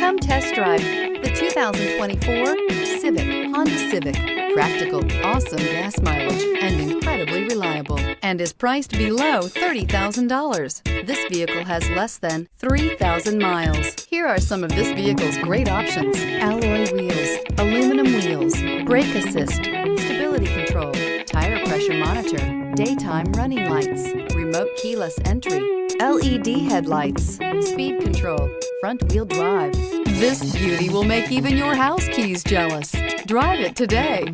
Come test drive the 2024 Honda Civic. Practical, awesome gas mileage, and incredibly reliable, and is priced below $30,000. This vehicle has less than 3,000 miles. Here are some of this vehicle's great options: alloy wheels, aluminum wheels, brake assist, stability control, tire pressure monitor, daytime running lights, remote keyless entry, LED headlights, speed control, front wheel drive. This beauty will make even your house keys jealous. Drive it today.